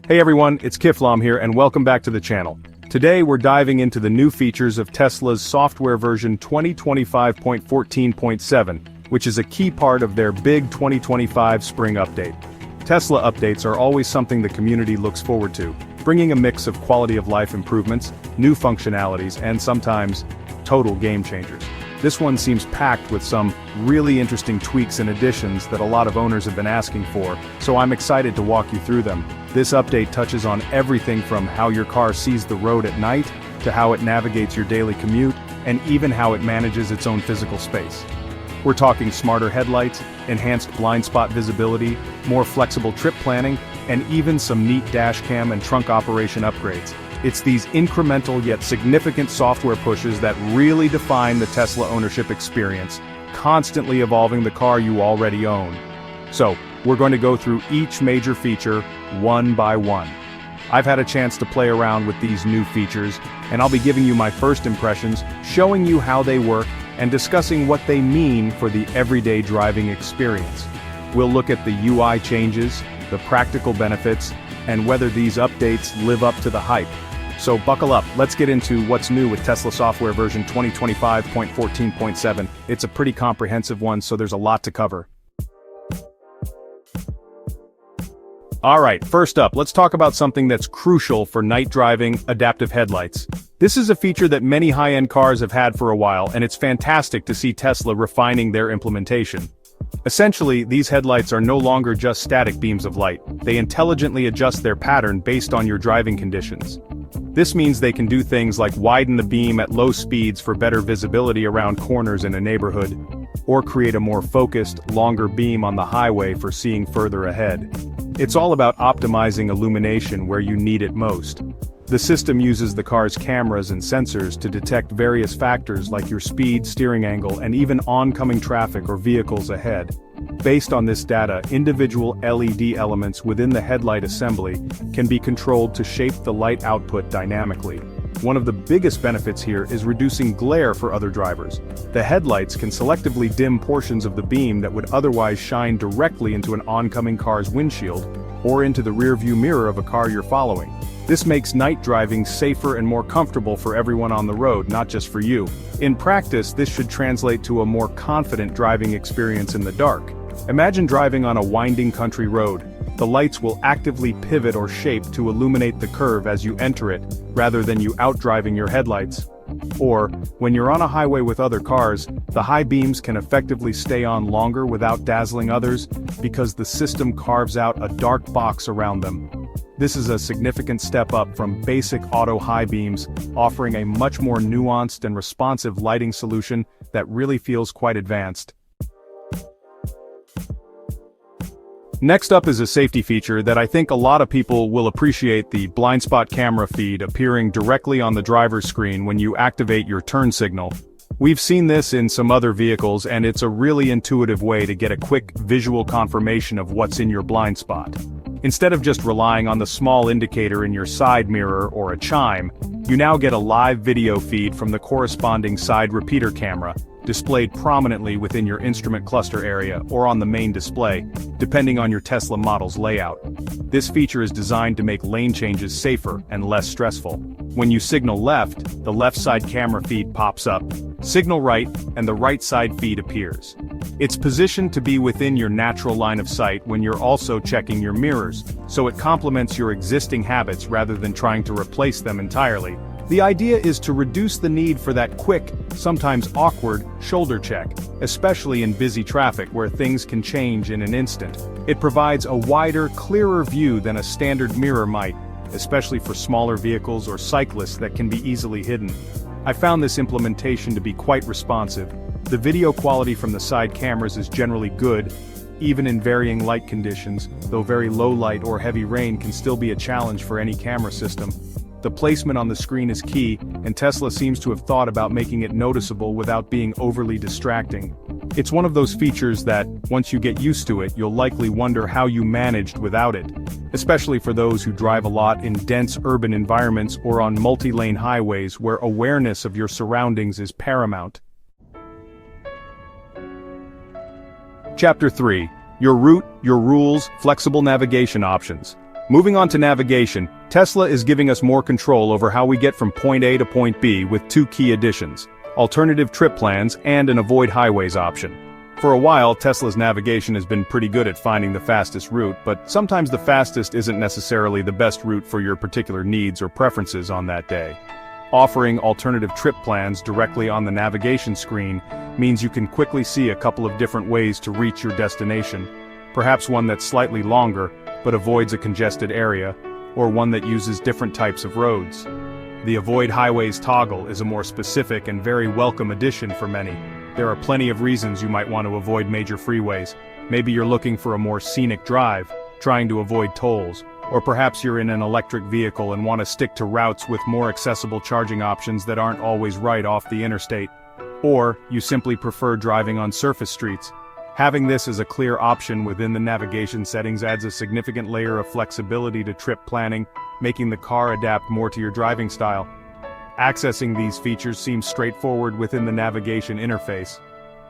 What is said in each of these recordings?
Hey everyone, it's Kiflam here and welcome back to the channel. Today we're diving into the new features of Tesla's software version 2025.14.7, which is a key part of their big 2025 spring update. Tesla updates are always something the community looks forward to, bringing a mix of quality of life improvements, new functionalities, and sometimes total game changers. This one seems packed with some really interesting tweaks and additions that a lot of owners have been asking for, so I'm excited to walk you through them. This update touches on everything from how your car sees the road at night, to how it navigates your daily commute, and even how it manages its own physical space. We're talking smarter headlights, enhanced blind spot visibility, more flexible trip planning, and even some neat dashcam and trunk operation upgrades. It's these incremental yet significant software pushes that really define the Tesla ownership experience, constantly evolving the car you already own. So, we're going to go through each major feature, one by one. I've had a chance to play around with these new features, and I'll be giving you my first impressions, showing you how they work, and discussing what they mean for the everyday driving experience. We'll look at the UI changes, the practical benefits, and whether these updates live up to the hype. So buckle up, let's get into what's new with Tesla software version 2025.14.7. It's a pretty comprehensive one, so there's a lot to cover. Alright, first up, let's talk about something that's crucial for night driving: adaptive headlights. This is a feature that many high-end cars have had for a while, and it's fantastic to see Tesla refining their implementation. Essentially, these headlights are no longer just static beams of light. They intelligently adjust their pattern based on your driving conditions. This means they can do things like widen the beam at low speeds for better visibility around corners in a neighborhood, or create a more focused, longer beam on the highway for seeing further ahead. It's all about optimizing illumination where you need it most. The system uses the car's cameras and sensors to detect various factors like your speed, steering angle, and even oncoming traffic or vehicles ahead. Based on this data, individual LED elements within the headlight assembly can be controlled to shape the light output dynamically. One of the biggest benefits here is reducing glare for other drivers. The headlights can selectively dim portions of the beam that would otherwise shine directly into an oncoming car's windshield, or into the rearview mirror of a car you're following. This makes night driving safer and more comfortable for everyone on the road, not just for you. In practice, this should translate to a more confident driving experience in the dark. Imagine driving on a winding country road. The lights will actively pivot or shape to illuminate the curve as you enter it, rather than you outdriving your headlights. Or, when you're on a highway with other cars, the high beams can effectively stay on longer without dazzling others, because the system carves out a dark box around them. This is a significant step up from basic auto high beams, offering a much more nuanced and responsive lighting solution that really feels quite advanced. Next up is a safety feature that I think a lot of people will appreciate: the blind spot camera feed appearing directly on the driver's screen when you activate your turn signal. We've seen this in some other vehicles, and it's a really intuitive way to get a quick visual confirmation of what's in your blind spot. Instead of just relying on the small indicator in your side mirror or a chime, you now get a live video feed from the corresponding side repeater camera, displayed prominently within your instrument cluster area or on the main display, depending on your Tesla model's layout. This feature is designed to make lane changes safer and less stressful. When you signal left, the left side camera feed pops up, signal right, and the right side feed appears. It's positioned to be within your natural line of sight when you're also checking your mirrors, so it complements your existing habits rather than trying to replace them entirely. The idea is to reduce the need for that quick, sometimes awkward, shoulder check, especially in busy traffic where things can change in an instant. It provides a wider, clearer view than a standard mirror might, especially for smaller vehicles or cyclists that can be easily hidden. I found this implementation to be quite responsive. The video quality from the side cameras is generally good, even in varying light conditions, though very low light or heavy rain can still be a challenge for any camera system. The placement on the screen is key, and Tesla seems to have thought about making it noticeable without being overly distracting. It's one of those features that, once you get used to it, you'll likely wonder how you managed without it, especially for those who drive a lot in dense urban environments or on multi-lane highways where awareness of your surroundings is paramount. Chapter 3. Your route, your rules, flexible navigation options. Moving on to navigation, Tesla is giving us more control over how we get from point A to point B with two key additions: alternative trip plans and an avoid highways option. For a while, Tesla's navigation has been pretty good at finding the fastest route, but sometimes the fastest isn't necessarily the best route for your particular needs or preferences on that day. Offering alternative trip plans directly on the navigation screen means you can quickly see a couple of different ways to reach your destination, perhaps one that's slightly longer, but avoids a congested area, or one that uses different types of roads. The Avoid Highways toggle is a more specific and very welcome addition for many. There are plenty of reasons you might want to avoid major freeways. Maybe you're looking for a more scenic drive, trying to avoid tolls, or perhaps you're in an electric vehicle and want to stick to routes with more accessible charging options that aren't always right off the interstate. Or, you simply prefer driving on surface streets. Having this as a clear option within the navigation settings adds a significant layer of flexibility to trip planning, making the car adapt more to your driving style. Accessing these features seems straightforward within the navigation interface.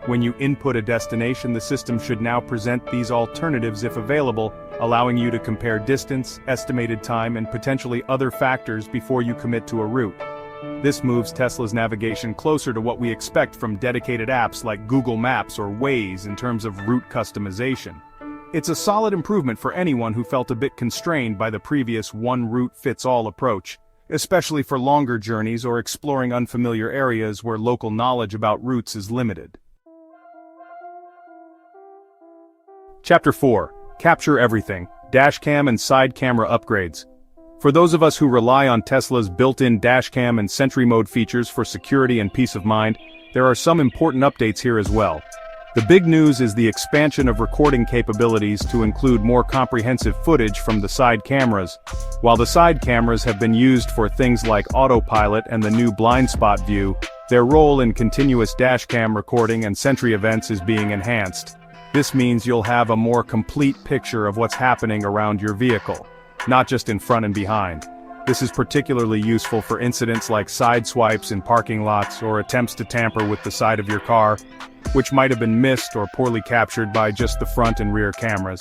When you input a destination, the system should now present these alternatives if available, allowing you to compare distance, estimated time, and potentially other factors before you commit to a route. This moves Tesla's navigation closer to what we expect from dedicated apps like Google Maps or Waze in terms of route customization. It's a solid improvement for anyone who felt a bit constrained by the previous one-route-fits-all approach, especially for longer journeys or exploring unfamiliar areas where local knowledge about routes is limited. Chapter 4. Capture Everything, Dashcam and Side Camera Upgrades. For those of us who rely on Tesla's built-in Dashcam and Sentry Mode features for security and peace of mind, there are some important updates here as well. The big news is the expansion of recording capabilities to include more comprehensive footage from the side cameras. While the side cameras have been used for things like Autopilot and the new blind spot view, their role in continuous dashcam recording and Sentry events is being enhanced. This means you'll have a more complete picture of what's happening around your vehicle, not just in front and behind. This is particularly useful for incidents like side swipes in parking lots or attempts to tamper with the side of your car, which might have been missed or poorly captured by just the front and rear cameras.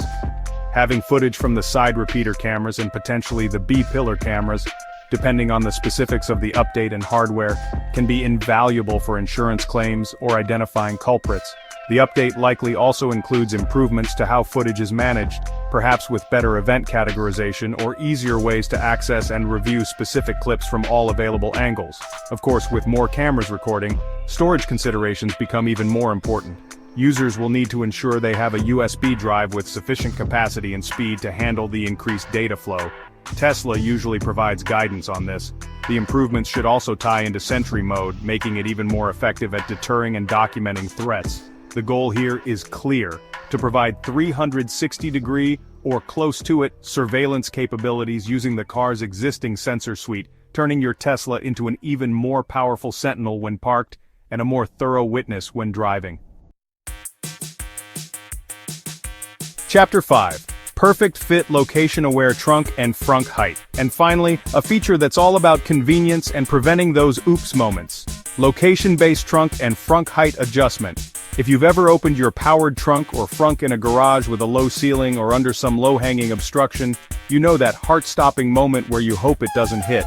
Having footage from the side repeater cameras and potentially the B-pillar cameras, depending on the specifics of the update and hardware, can be invaluable for insurance claims or identifying culprits. The update likely also includes improvements to how footage is managed, perhaps with better event categorization or easier ways to access and review specific clips from all available angles. Of course, with more cameras recording, storage considerations become even more important. Users will need to ensure they have a USB drive with sufficient capacity and speed to handle the increased data flow. Tesla usually provides guidance on this. The improvements should also tie into Sentry Mode, making it even more effective at deterring and documenting threats. The goal here is clear: to provide 360-degree, or close to it, surveillance capabilities using the car's existing sensor suite, turning your Tesla into an even more powerful sentinel when parked, and a more thorough witness when driving. Chapter 5. Perfect Fit Location-Aware Trunk and Frunk Height. And finally, a feature that's all about convenience and preventing those oops moments. Location-based trunk and frunk height adjustment. If you've ever opened your powered trunk or frunk in a garage with a low ceiling or under some low-hanging obstruction, you know that heart-stopping moment where you hope it doesn't hit.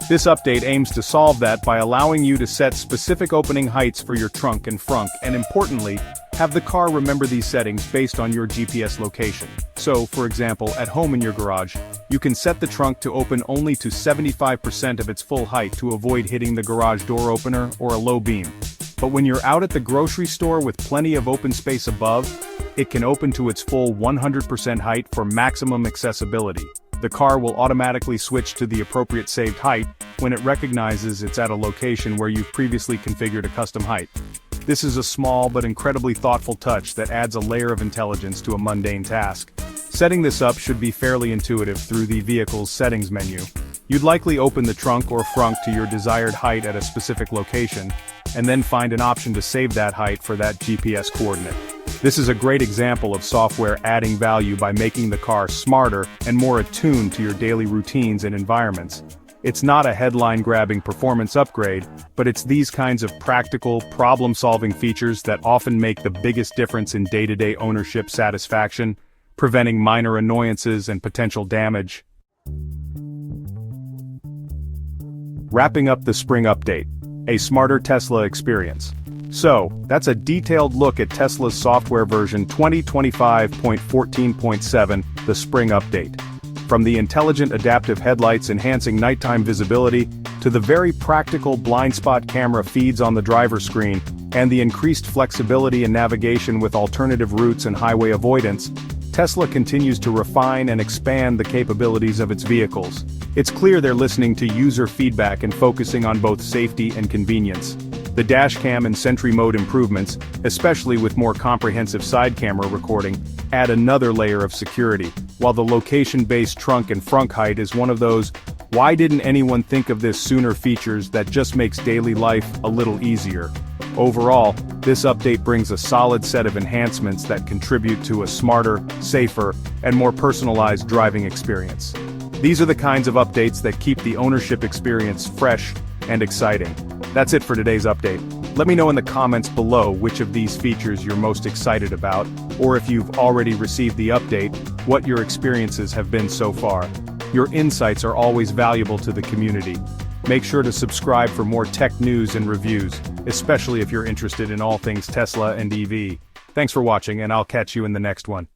This update aims to solve that by allowing you to set specific opening heights for your trunk and frunk, and importantly, have the car remember these settings based on your GPS location. So, for example, at home in your garage, you can set the trunk to open only to 75% of its full height to avoid hitting the garage door opener or a low beam. But when you're out at the grocery store with plenty of open space above, it can open to its full 100% height for maximum accessibility. The car will automatically switch to the appropriate saved height when it recognizes it's at a location where you've previously configured a custom height. This is a small but incredibly thoughtful touch that adds a layer of intelligence to a mundane task. Setting this up should be fairly intuitive through the vehicle's settings menu. You'd likely open the trunk or frunk to your desired height at a specific location, and then find an option to save that height for that GPS coordinate. This is a great example of software adding value by making the car smarter and more attuned to your daily routines and environments. It's not a headline-grabbing performance upgrade, but it's these kinds of practical, problem-solving features that often make the biggest difference in day-to-day ownership satisfaction, preventing minor annoyances and potential damage. Wrapping up the spring update. A smarter Tesla experience. So, that's a detailed look at Tesla's software version 2025.14.7, the spring update. From the intelligent adaptive headlights enhancing nighttime visibility, to the very practical blind spot camera feeds on the driver's screen, and the increased flexibility in navigation with alternative routes and highway avoidance, Tesla continues to refine and expand the capabilities of its vehicles. It's clear they're listening to user feedback and focusing on both safety and convenience. The Dashcam and Sentry Mode improvements, especially with more comprehensive side camera recording, add another layer of security, while the location-based trunk and frunk height is one of those "why didn't anyone think of this sooner" features that just makes daily life a little easier. Overall, this update brings a solid set of enhancements that contribute to a smarter, safer, and more personalized driving experience. These are the kinds of updates that keep the ownership experience fresh and exciting. That's it for today's update. Let me know in the comments below which of these features you're most excited about, or if you've already received the update, what your experiences have been so far. Your insights are always valuable to the community. Make sure to subscribe for more tech news and reviews, especially if you're interested in all things Tesla and EV. Thanks for watching, and I'll catch you in the next one.